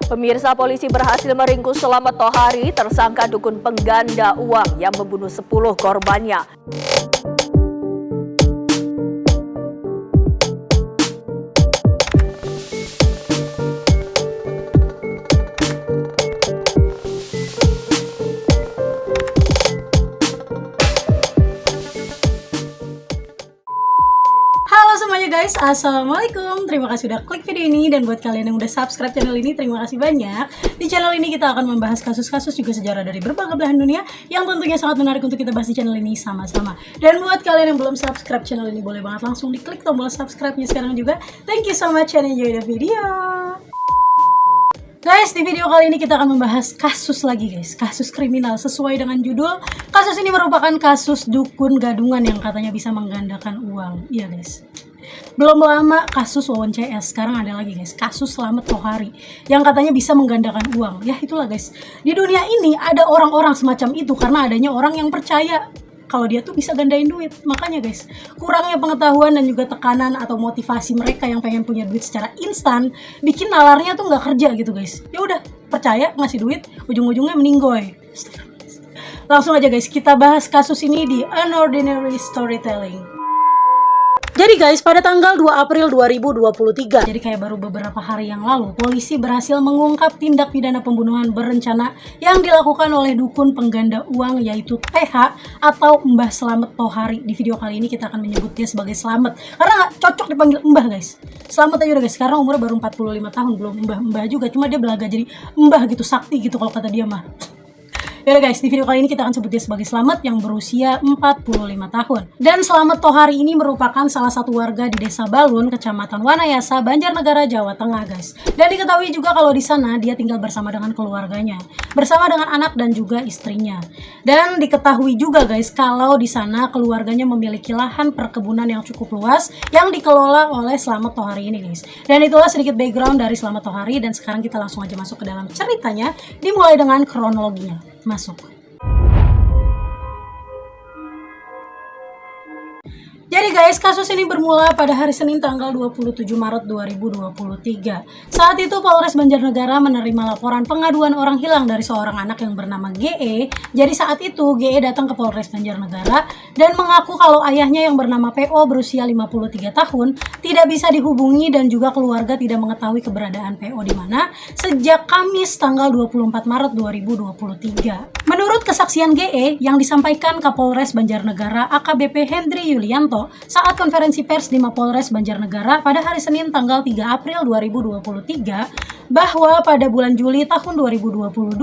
Pemirsa, polisi berhasil meringkus Slamet Tohari, tersangka dukun pengganda uang yang membunuh 10 korbannya. Halo semuanya guys, assalamualaikum. Terima kasih udah klik video ini, dan buat kalian yang udah subscribe channel ini, terima kasih banyak. Di channel ini kita akan membahas kasus-kasus juga sejarah dari berbagai belahan dunia yang tentunya sangat menarik untuk kita bahas di channel ini sama-sama. Dan buat kalian yang belum subscribe channel ini, boleh banget langsung diklik tombol subscribe-nya sekarang juga. Thank you so much and enjoy the video. Guys, di video kali ini kita akan membahas kasus lagi guys, kasus kriminal sesuai dengan judul. Kasus ini merupakan kasus dukun gadungan yang katanya bisa menggandakan uang. Iya guys. Belum lama kasus Wawon CS, sekarang ada lagi guys, kasus Slamet Tohari yang katanya bisa menggandakan uang. Ya itulah guys, di dunia ini ada orang-orang semacam itu karena adanya orang yang percaya kalau dia tuh bisa gandain duit. Makanya guys, kurangnya pengetahuan dan juga tekanan atau motivasi mereka yang pengen punya duit secara instan bikin nalarnya tuh nggak kerja gitu guys. Ya udah, percaya ngasih duit, ujung-ujungnya meninggoy. Langsung aja guys, kita bahas kasus ini di Unordinary Storytelling. Jadi guys, pada tanggal 2 April 2023, jadi kayak baru beberapa hari yang lalu, polisi berhasil mengungkap tindak pidana pembunuhan berencana yang dilakukan oleh dukun pengganda uang yaitu TH atau Mbah Slamet Tohari. Di video kali ini kita akan menyebut dia sebagai Slamet karena nggak cocok dipanggil Mbah guys. Slamet aja udah guys, karena umurnya baru 45 tahun, belum mbah-mbah juga, cuma dia belaga jadi mbah gitu, sakti gitu kalau kata dia mah. Yaudah guys, di video kali ini kita akan sebut dia sebagai Slamet yang berusia 45 tahun. Dan Slamet Tohari ini merupakan salah satu warga di Desa Balun, Kecamatan Wanayasa, Banjarnegara, Jawa Tengah guys. Dan diketahui juga kalau di sana dia tinggal bersama dengan keluarganya, bersama dengan anak dan juga istrinya. Dan diketahui juga guys kalau di sana keluarganya memiliki lahan perkebunan yang cukup luas yang dikelola oleh Slamet Tohari ini guys. Dan itulah sedikit background dari Slamet Tohari, dan sekarang kita langsung aja masuk ke dalam ceritanya, dimulai dengan kronologinya. Masuk. Jadi guys, kasus ini bermula pada hari Senin tanggal 27 Maret 2023. Saat itu Polres Banjarnegara menerima laporan pengaduan orang hilang dari seorang anak yang bernama GE. Jadi saat itu GE datang ke Polres Banjarnegara dan mengaku kalau ayahnya yang bernama PO berusia 53 tahun tidak bisa dihubungi dan juga keluarga tidak mengetahui keberadaan PO di mana sejak Kamis tanggal 24 Maret 2023. Menurut kesaksian GE yang disampaikan Kapolres Banjarnegara AKBP Hendri Yulianto saat konferensi pers di Mapolres Banjarnegara pada hari Senin tanggal 3 April 2023, bahwa pada bulan Juli tahun 2022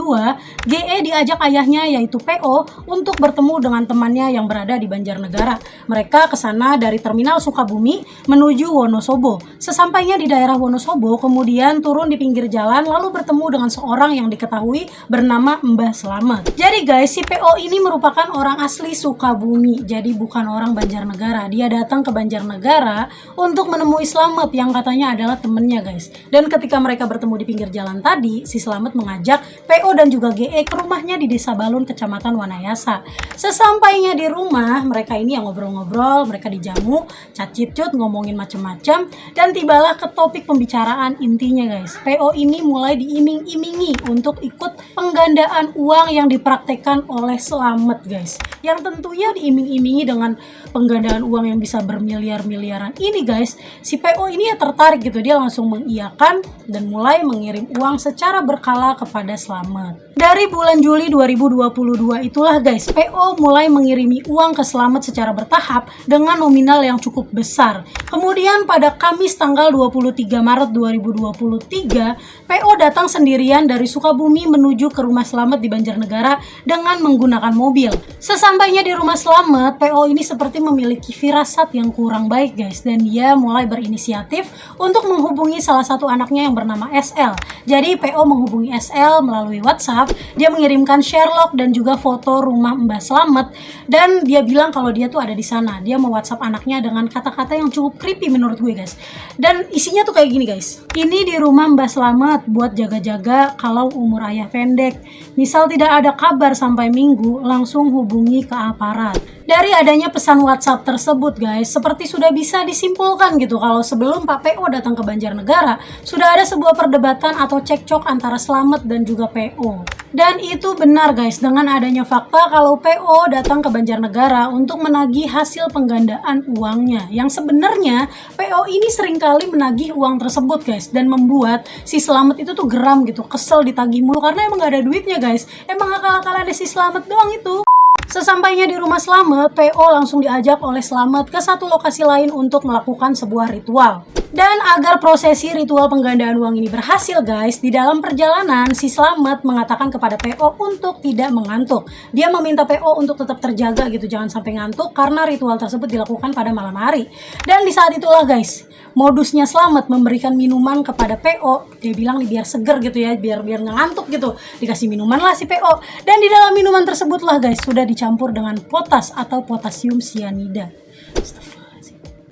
GE diajak ayahnya yaitu PO untuk bertemu dengan temannya yang berada di Banjarnegara. Mereka ke sana dari Terminal Sukabumi menuju Wonosobo. Sesampainya di daerah Wonosobo kemudian turun di pinggir jalan lalu bertemu dengan seorang yang diketahui bernama Mbah Slamet. Jadi guys, si PO ini merupakan orang asli Sukabumi, jadi bukan orang Banjarnegara. Dia datang ke Banjarnegara untuk menemui Slamet yang katanya adalah temennya guys. Dan ketika mereka bertemu di pinggir jalan tadi, si Slamet mengajak PO dan juga GE ke rumahnya di Desa Balun, Kecamatan Wanayasa. Sesampainya di rumah, mereka ini yang ngobrol-ngobrol, mereka dijamu, cacit-cut, ngomongin macem-macem, dan tibalah ke topik pembicaraan intinya guys. PO ini mulai diiming-imingi untuk ikut penggandaan uang yang dipraktekkan oleh Slamet guys. Yang tentunya diiming-imingi dengan penggandaan uang yang bisa bermiliar-miliaran ini guys. Si PO ini ya tertarik gitu, dia langsung mengiyakan dan mulai mengirim uang secara berkala kepada Slamet. Dari bulan Juli 2022 itulah guys, PO mulai mengirimi uang ke Slamet secara bertahap dengan nominal yang cukup besar. Kemudian pada Kamis tanggal 23 Maret 2023, PO datang sendirian dari Sukabumi menuju ke rumah Slamet di Banjarnegara dengan menggunakan mobil. Sesampainya di rumah Slamet, PO ini seperti memiliki firasat yang kurang baik guys, dan dia mulai berinisiatif untuk menghubungi salah satu anaknya yang bernama SL. Jadi PO menghubungi SL melalui WhatsApp, dia mengirimkan Sherlock dan juga foto rumah Mbah Slamet, dan dia bilang kalau dia tuh ada di sana. Dia mau WhatsApp anaknya dengan kata-kata yang cukup creepy menurut gue guys. Dan isinya tuh kayak gini guys. Ini di rumah Mbah Slamet buat jaga-jaga kalau umur ayah pendek. Misal tidak ada kabar sampai minggu, langsung hubungi ke aparat. Dari adanya pesan WhatsApp tersebut guys, seperti sudah bisa disimpulkan gitu kalau sebelum Pak PO datang ke Banjarnegara, sudah ada sebuah perdebatan atau cekcok antara Slamet dan juga PO. Dan itu benar guys, dengan adanya fakta kalau PO datang ke Banjarnegara untuk menagih hasil penggandaan uangnya. Yang sebenarnya PO ini seringkali menagih uang tersebut guys, dan membuat si Slamet itu tuh geram gitu, kesel ditagih mulu karena emang gak ada duitnya guys. Emang akal-akalan ada si Slamet doang itu. Sesampainya di rumah Slamet, PO langsung diajak oleh Slamet ke satu lokasi lain untuk melakukan sebuah ritual. Dan agar prosesi ritual penggandaan uang ini berhasil guys, di dalam perjalanan si Slamet mengatakan kepada PO untuk tidak mengantuk. Dia meminta PO untuk tetap terjaga gitu, jangan sampai ngantuk karena ritual tersebut dilakukan pada malam hari. Dan di saat itulah guys, modusnya Slamet memberikan minuman kepada PO. Dia bilang nih biar seger gitu ya, biar nggak ngantuk gitu. Dikasih minuman lah si PO. Dan di dalam minuman tersebut lah guys, sudah dicampur dengan potas atau potasium sianida.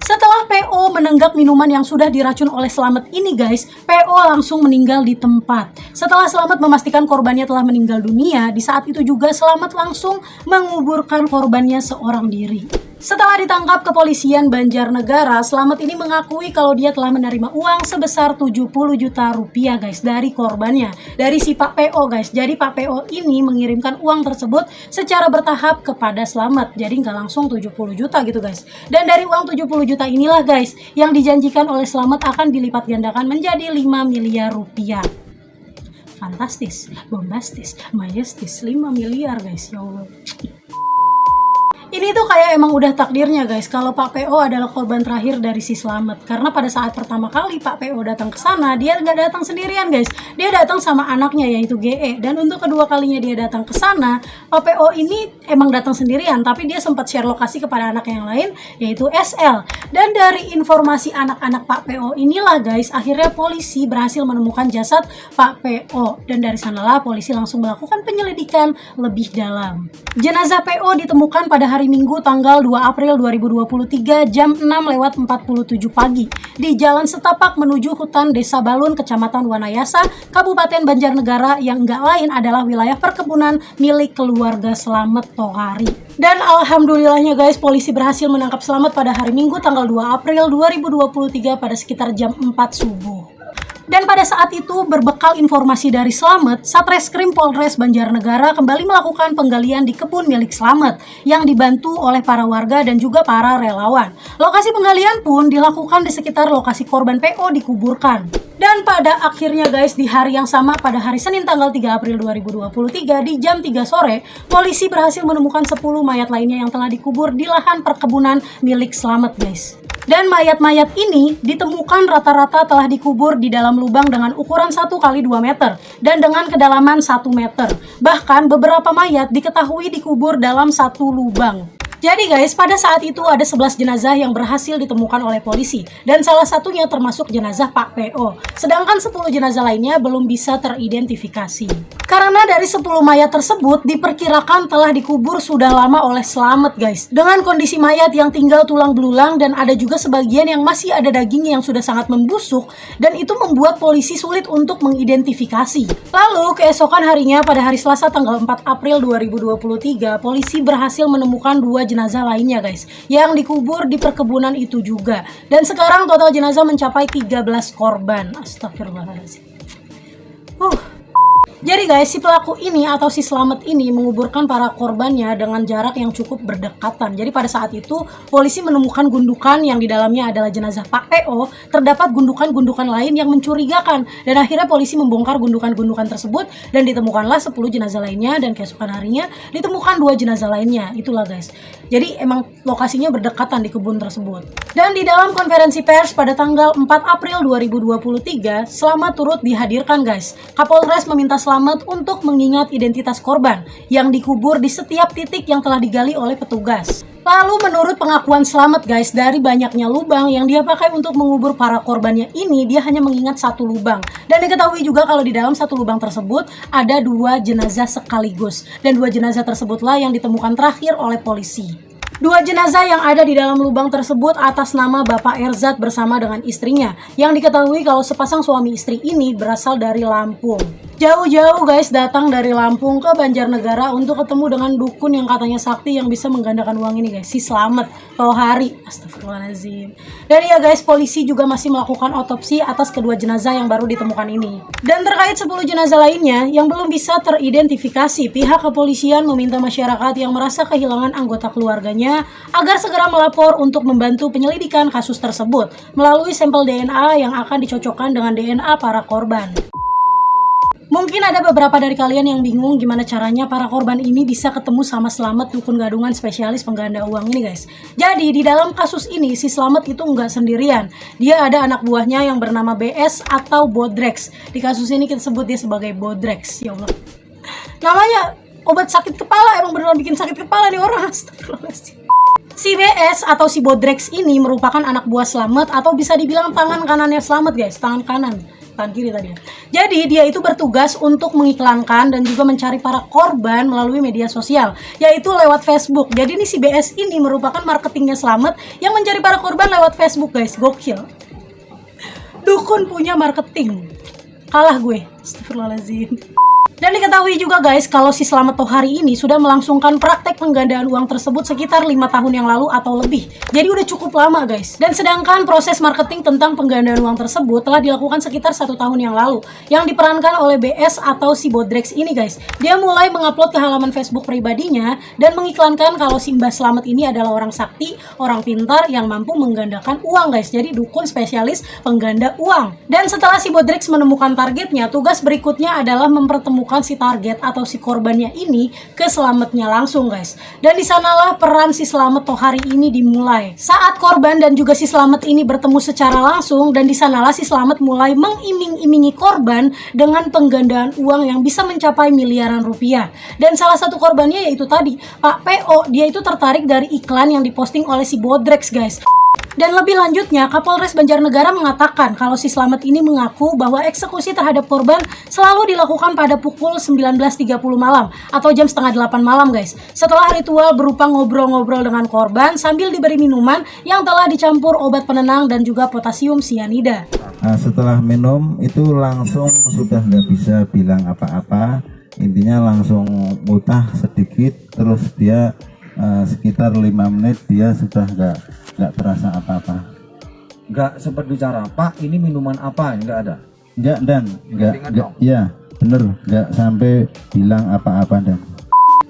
Setelah PO menenggak minuman yang sudah diracun oleh Slamet ini guys, PO langsung meninggal di tempat. Setelah Slamet memastikan korbannya telah meninggal dunia, di saat itu juga Slamet langsung menguburkan korbannya seorang diri. Setelah ditangkap kepolisian Banjarnegara, Slamet ini mengakui kalau dia telah menerima uang sebesar 70 juta rupiah guys dari korbannya, dari si Pak PO guys. Jadi Pak PO ini mengirimkan uang tersebut secara bertahap kepada Slamet, jadi nggak langsung 70 juta gitu guys. Dan dari uang 70 juta inilah guys yang dijanjikan oleh Slamet akan dilipat gandakan menjadi 5 miliar rupiah. Fantastis, bombastis, majestis, 5 miliar guys, ya Allah. Ini tuh kayak emang udah takdirnya guys kalau Pak PO adalah korban terakhir dari si Slamet. Karena pada saat pertama kali Pak PO datang ke sana, dia nggak datang sendirian guys. Dia datang sama anaknya yaitu GE. Dan untuk kedua kalinya dia datang ke sana, Pak PO ini emang datang sendirian, tapi dia sempat share lokasi kepada anak yang lain yaitu SL. Dan dari informasi anak-anak Pak PO inilah guys, akhirnya polisi berhasil menemukan jasad Pak PO. Dan dari sanalah polisi langsung melakukan penyelidikan lebih dalam. Jenazah PO ditemukan pada hari Minggu tanggal 2 April 2023 jam 6:47 pagi di Jalan Setapak menuju hutan Desa Balun, Kecamatan Wanayasa, Kabupaten Banjarnegara yang enggak lain adalah wilayah perkebunan milik keluarga Slamet Tohari. Dan alhamdulillahnya guys, polisi berhasil menangkap Slamet pada hari Minggu tanggal 2 April 2023 pada sekitar jam 4 subuh. Dan pada saat itu berbekal informasi dari Slamet, Satreskrim Polres Banjarnegara kembali melakukan penggalian di kebun milik Slamet yang dibantu oleh para warga dan juga para relawan. Lokasi penggalian pun dilakukan di sekitar lokasi korban PO dikuburkan. Dan pada akhirnya guys, di hari yang sama pada hari Senin tanggal 3 April 2023 di jam 3 sore, polisi berhasil menemukan 10 mayat lainnya yang telah dikubur di lahan perkebunan milik Slamet guys. Dan mayat-mayat ini ditemukan rata-rata telah dikubur di dalam lubang dengan ukuran 1 kali 2 meter dan dengan kedalaman 1 meter. Bahkan beberapa mayat diketahui dikubur dalam satu lubang. Jadi guys, pada saat itu ada 11 jenazah yang berhasil ditemukan oleh polisi dan salah satunya termasuk jenazah Pak PO. Sedangkan 10 jenazah lainnya belum bisa teridentifikasi. Karena dari 10 mayat tersebut diperkirakan telah dikubur sudah lama oleh Slamet guys. Dengan kondisi mayat yang tinggal tulang belulang dan ada juga sebagian yang masih ada dagingnya yang sudah sangat membusuk dan itu membuat polisi sulit untuk mengidentifikasi. Lalu keesokan harinya pada hari Selasa tanggal 4 April 2023, polisi berhasil menemukan 2 jenazah lainnya guys yang dikubur di perkebunan itu juga. Dan sekarang total jenazah mencapai 13 korban. Astagfirullahaladzim. Jadi guys, si pelaku ini atau si Slamet ini menguburkan para korbannya dengan jarak yang cukup berdekatan. Jadi pada saat itu polisi menemukan gundukan yang di dalamnya adalah jenazah Pak PO. Terdapat gundukan-gundukan lain yang mencurigakan. Dan akhirnya polisi membongkar gundukan-gundukan tersebut dan ditemukanlah 10 jenazah lainnya. Dan keesokan harinya ditemukan 2 jenazah lainnya. Itulah guys. Jadi emang lokasinya berdekatan di kebun tersebut. Dan di dalam konferensi pers pada tanggal 4 April 2023, Slamet turut dihadirkan guys. Kapolres meminta Slamet untuk mengingat identitas korban yang dikubur di setiap titik yang telah digali oleh petugas. Lalu menurut pengakuan Slamet guys, dari banyaknya lubang yang dia pakai untuk mengubur para korbannya ini, dia hanya mengingat satu lubang. Dan diketahui juga kalau di dalam satu lubang tersebut ada 2 jenazah sekaligus. Dan 2 jenazah tersebutlah yang ditemukan terakhir oleh polisi. 2 jenazah yang ada di dalam lubang tersebut atas nama Bapak Erzat bersama dengan istrinya, yang diketahui kalau sepasang suami istri ini berasal dari Lampung. Jauh-jauh guys datang dari Lampung ke Banjarnegara untuk ketemu dengan dukun yang katanya sakti yang bisa menggandakan uang ini guys, si Slamet Tohari. Astagfirullahaladzim. Dan ya guys, polisi juga masih melakukan otopsi atas kedua jenazah yang baru ditemukan ini. Dan terkait 10 jenazah lainnya yang belum bisa teridentifikasi, pihak kepolisian meminta masyarakat yang merasa kehilangan anggota keluarganya agar segera melapor untuk membantu penyelidikan kasus tersebut melalui sampel DNA yang akan dicocokkan dengan DNA para korban. Mungkin ada beberapa dari kalian yang bingung gimana caranya para korban ini bisa ketemu sama Slamet, dukun gadungan spesialis pengganda uang ini guys. Jadi di dalam kasus ini si Slamet itu nggak sendirian. Dia ada anak buahnya yang bernama BS atau Bodrex. Di kasus ini kita sebut dia sebagai Bodrex. Ya Allah. Namanya obat sakit kepala, emang beneran bikin sakit kepala nih orang. Astagfirullahaladzim. Si BS atau si Bodrex ini merupakan anak buah Slamet atau bisa dibilang tangan kanannya Slamet guys, tangan kanan. Tangan kiri tadi. Jadi dia itu bertugas untuk mengiklankan dan juga mencari para korban melalui media sosial, yaitu lewat Facebook. Jadi ini si BS ini merupakan marketingnya Slamet yang mencari para korban lewat Facebook guys. Gokil. Dukun punya marketing. Kalah gue. Astagfirullahaladzim. Dan diketahui juga guys kalau si Slamet Tohari ini sudah melangsungkan praktek penggandaan uang tersebut sekitar 5 tahun yang lalu atau lebih. Jadi udah cukup lama guys. Dan sedangkan proses marketing tentang penggandaan uang tersebut telah dilakukan sekitar 1 tahun yang lalu, yang diperankan oleh BS atau si Bodrex ini guys. Dia mulai mengupload ke halaman Facebook pribadinya dan mengiklankan kalau si Mbah Slamet ini adalah orang sakti, orang pintar yang mampu menggandakan uang guys. Jadi dukun spesialis pengganda uang. Dan setelah si Bodrex menemukan targetnya, tugas berikutnya adalah mempertemukan si target atau si korbannya ini ke Slametnya langsung guys. Dan disanalah peran si Slamet Tohari ini dimulai. Saat korban dan juga si Slamet ini bertemu secara langsung, dan disanalah si Slamet mulai mengiming-imingi korban dengan penggandaan uang yang bisa mencapai miliaran rupiah. Dan salah satu korbannya yaitu tadi Pak PO. Dia itu tertarik dari iklan yang diposting oleh si Bodrex guys. Dan lebih lanjutnya, Kapolres Banjarnegara mengatakan kalau si Slamet ini mengaku bahwa eksekusi terhadap korban selalu dilakukan pada pukul 19.30 malam atau jam setengah 8 malam guys. Setelah ritual berupa ngobrol-ngobrol dengan korban sambil diberi minuman yang telah dicampur obat penenang dan juga potasium sianida. Nah, setelah minum itu langsung sudah nggak bisa bilang apa-apa. Intinya langsung mutah sedikit, terus dia sekitar 5 menit dia sudah nggak terasa apa-apa. Nggak sempat bicara, Pak ini minuman apa? Nggak ada. Nggak, ya bener, nggak sampai bilang apa-apa dan.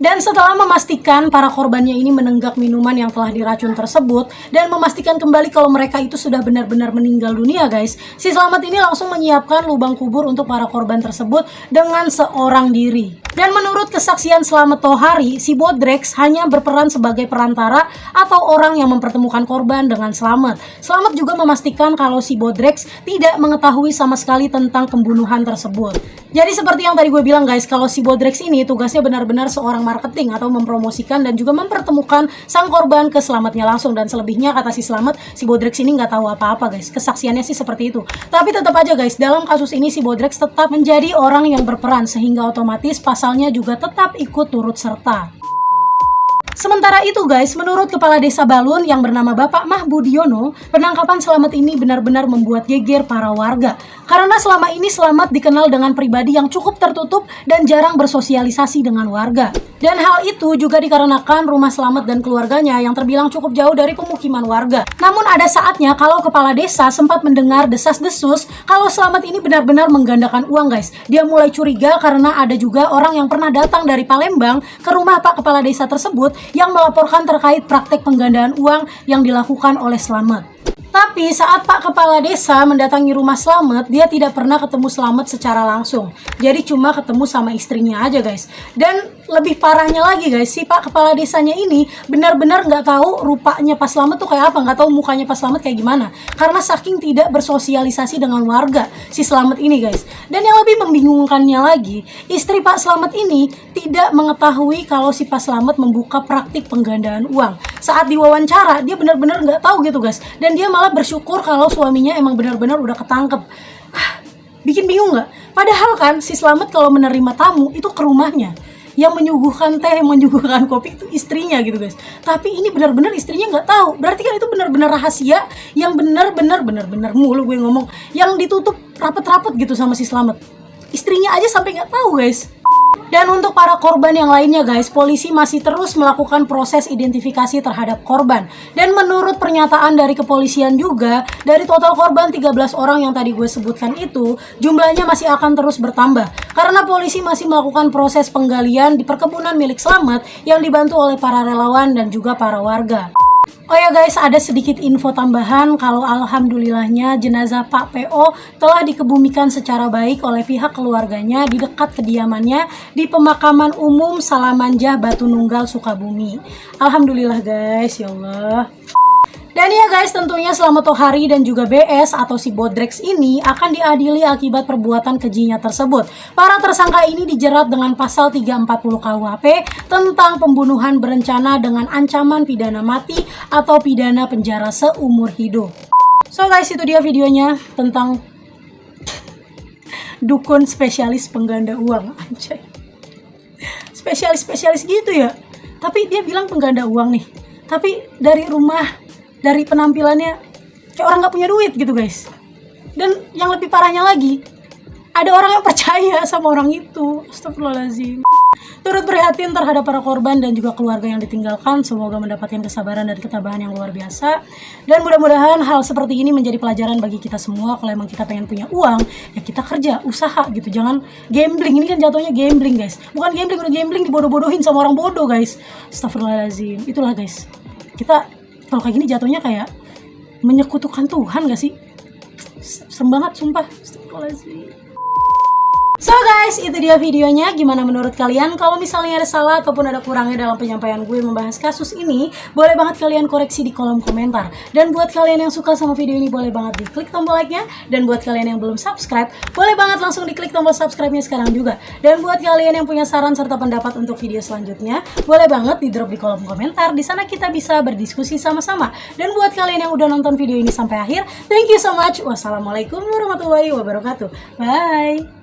Dan setelah memastikan para korbannya ini menenggak minuman yang telah diracun tersebut dan memastikan kembali kalau mereka itu sudah benar-benar meninggal dunia guys, si Slamet ini langsung menyiapkan lubang kubur untuk para korban tersebut dengan seorang diri. Dan menurut kesaksian Slamet Tohari, si Bodrex hanya berperan sebagai perantara atau orang yang mempertemukan korban dengan Slamet. Slamet juga memastikan kalau si Bodrex tidak mengetahui sama sekali tentang pembunuhan tersebut. Jadi seperti yang tadi gue bilang guys, kalau si Bodrex ini tugasnya benar-benar seorang marketing atau mempromosikan dan juga mempertemukan sang korban ke Slametnya langsung. Dan selebihnya kata si Slamet, si Bodrex ini nggak tahu apa-apa guys. Kesaksiannya sih seperti itu. Tapi tetap aja guys, dalam kasus ini si Bodrex tetap menjadi orang yang berperan sehingga otomatis pasalnya juga tetap ikut turut serta. Sementara itu guys, menurut Kepala Desa Balun yang bernama Bapak Mahbudiono, penangkapan Slamet ini benar-benar membuat geger para warga. Karena selama ini Slamet dikenal dengan pribadi yang cukup tertutup dan jarang bersosialisasi dengan warga. Dan hal itu juga dikarenakan rumah Slamet dan keluarganya yang terbilang cukup jauh dari pemukiman warga. Namun ada saatnya kalau Kepala Desa sempat mendengar desas-desus kalau Slamet ini benar-benar menggandakan uang guys. Dia mulai curiga karena ada juga orang yang pernah datang dari Palembang ke rumah Pak Kepala Desa tersebut yang melaporkan terkait praktek penggandaan uang yang dilakukan oleh Slamet. Tapi saat Pak Kepala Desa mendatangi rumah Slamet, dia tidak pernah ketemu Slamet secara langsung. Jadi cuma ketemu sama istrinya aja guys. Dan lebih parahnya lagi guys, si Pak Kepala Desanya ini benar-benar nggak tahu rupanya Pak Slamet tuh kayak apa, nggak tahu mukanya Pak Slamet kayak gimana. Karena saking tidak bersosialisasi dengan warga si Slamet ini guys. Dan yang lebih membingungkannya lagi, istri Pak Slamet ini tidak mengetahui kalau si Pak Slamet membuka praktik penggandaan uang. Saat diwawancara dia benar-benar nggak tahu gitu guys. Dan dia malah bersyukur kalau suaminya emang benar-benar udah ketangkep. Bikin bingung nggak? Padahal kan si Slamet kalau menerima tamu itu ke rumahnya. Yang menyuguhkan teh, yang menyuguhkan kopi itu istrinya gitu guys. Tapi ini benar-benar istrinya nggak tahu. Berarti kan itu benar-benar rahasia yang benar-benar mulu gue ngomong, yang ditutup rapet-rapet gitu sama si Slamet. Istrinya aja sampai nggak tahu guys. Dan untuk para korban yang lainnya guys, polisi masih terus melakukan proses identifikasi terhadap korban. Dan menurut pernyataan dari kepolisian juga, dari total korban 13 orang yang tadi gue sebutkan itu, jumlahnya masih akan terus bertambah. Karena polisi masih melakukan proses penggalian di perkebunan milik Slamet yang dibantu oleh para relawan dan juga para warga. Oh ya guys, ada sedikit info tambahan kalau alhamdulillahnya jenazah Pak PO telah dikebumikan secara baik oleh pihak keluarganya di dekat kediamannya di pemakaman umum Salamanjah Batu Nunggal Sukabumi. Alhamdulillah guys, ya Allah. Dan ya guys, tentunya Slamet Tohari dan juga BS atau si Bodrex ini akan diadili akibat perbuatan kejinya tersebut. Para tersangka ini dijerat dengan pasal 340 KUHP tentang pembunuhan berencana dengan ancaman pidana mati atau pidana penjara seumur hidup. So guys, itu dia videonya tentang dukun spesialis pengganda uang. Anjay. Spesialis gitu ya. Tapi dia bilang pengganda uang nih. Tapi dari rumah, dari penampilannya kayak orang gak punya duit gitu guys. Dan yang lebih parahnya lagi, ada orang yang percaya sama orang itu. Astagfirullahaladzim. Turut prihatin terhadap para korban dan juga keluarga yang ditinggalkan. Semoga mendapatkan kesabaran dan ketabahan yang luar biasa. Dan mudah-mudahan hal seperti ini menjadi pelajaran bagi kita semua. Kalau emang kita pengen punya uang, ya kita kerja, usaha gitu. Jangan gambling. Ini kan jatuhnya gambling guys. Bukan gambling, udah gambling dibodoh-bodohin sama orang bodoh guys. Astagfirullahaladzim. Itulah guys, kita kalau kayak gini jatuhnya kayak menyekutukan Tuhan gak sih? Serem banget sumpah. Astagfirullahaladzim. So guys, itu dia videonya. Gimana menurut kalian? Kalau misalnya ada salah ataupun ada kurangnya dalam penyampaian gue membahas kasus ini, boleh banget kalian koreksi di kolom komentar. Dan buat kalian yang suka sama video ini, boleh banget diklik tombol like-nya. Dan buat kalian yang belum subscribe, boleh banget langsung diklik tombol subscribe-nya sekarang juga. Dan buat kalian yang punya saran serta pendapat untuk video selanjutnya, boleh banget di drop di kolom komentar. Di sana kita bisa berdiskusi sama-sama. Dan buat kalian yang udah nonton video ini sampai akhir, thank you so much. Wassalamualaikum warahmatullahi wabarakatuh. Bye.